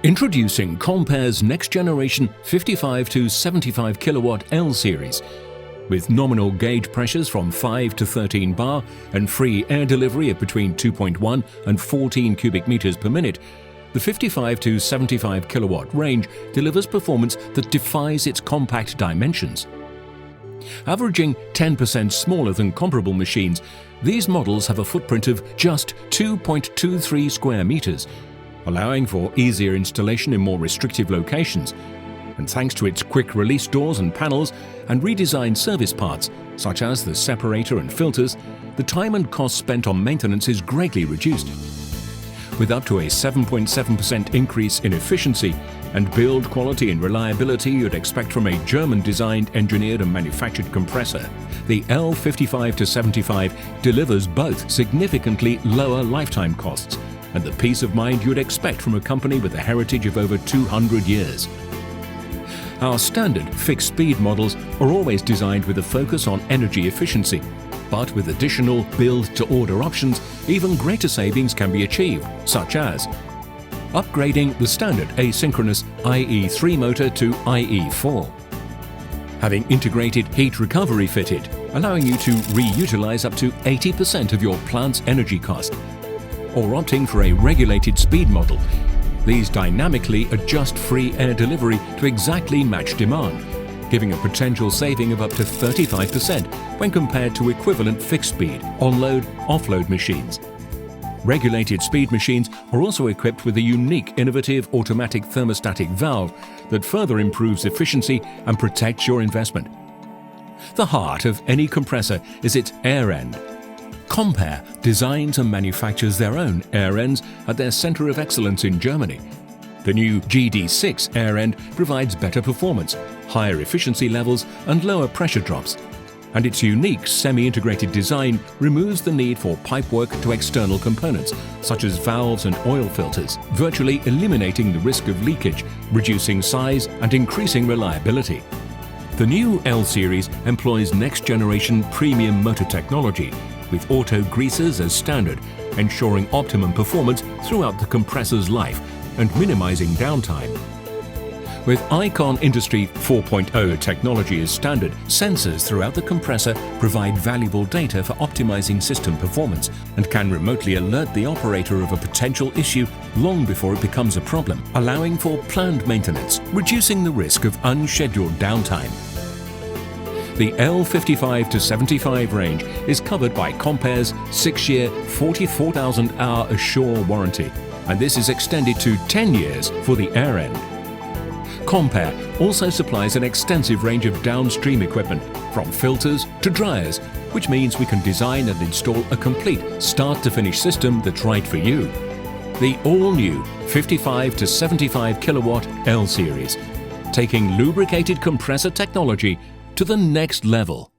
Introducing CompAir's next generation 55 to 75 kilowatt L series. With nominal gauge pressures from 5 to 13 bar and free air delivery of between 2.1 and 14 cubic meters per minute, the 55 to 75 kilowatt range delivers performance that defies its compact dimensions. Averaging 10% smaller than comparable machines, these models have a footprint of just 2.23 square meters, allowing for easier installation in more restrictive locations. And thanks to its quick release doors and panels and redesigned service parts, such as the separator and filters, the time and cost spent on maintenance is greatly reduced. With up to a 7.7% increase in efficiency and build quality and reliability you'd expect from a German-designed, engineered and manufactured compressor, the L55-75 delivers both significantly lower lifetime costs and the peace of mind you'd expect from a company with a heritage of over 200 years. Our standard fixed-speed models are always designed with a focus on energy efficiency, but with additional build-to-order options, even greater savings can be achieved, such as upgrading the standard asynchronous IE3 motor to IE4, having integrated heat recovery fitted, allowing you to reutilize up to 80% of your plant's energy cost, or opting for a regulated speed model. These dynamically adjust free air delivery to exactly match demand, giving a potential saving of up to 35% when compared to equivalent fixed-speed on-load, off-load machines. Regulated speed machines are also equipped with a unique innovative automatic thermostatic valve that further improves efficiency and protects your investment. The heart of any compressor is its air end. CompAir designs and manufactures their own air ends at their Center of Excellence in Germany. The new GD6 air end provides better performance, higher efficiency levels and lower pressure drops. And its unique semi-integrated design removes the need for pipework to external components, such as valves and oil filters, virtually eliminating the risk of leakage, reducing size and increasing reliability. The new L series employs next-generation premium motor technology, with auto greasers as standard, ensuring optimum performance throughout the compressor's life and minimizing downtime. With Icon Industry 4.0 technology as standard, sensors throughout the compressor provide valuable data for optimizing system performance and can remotely alert the operator of a potential issue long before it becomes a problem, allowing for planned maintenance, reducing the risk of unscheduled downtime. The L55-75 range is covered by CompAir's 6-year, 44,000-hour Assure warranty, and this is extended to 10 years for the air end. CompAir also supplies an extensive range of downstream equipment, from filters to dryers, which means we can design and install a complete start-to-finish system that's right for you. The all-new 55 to 75 kilowatt L series, taking lubricated compressor technology to the next level.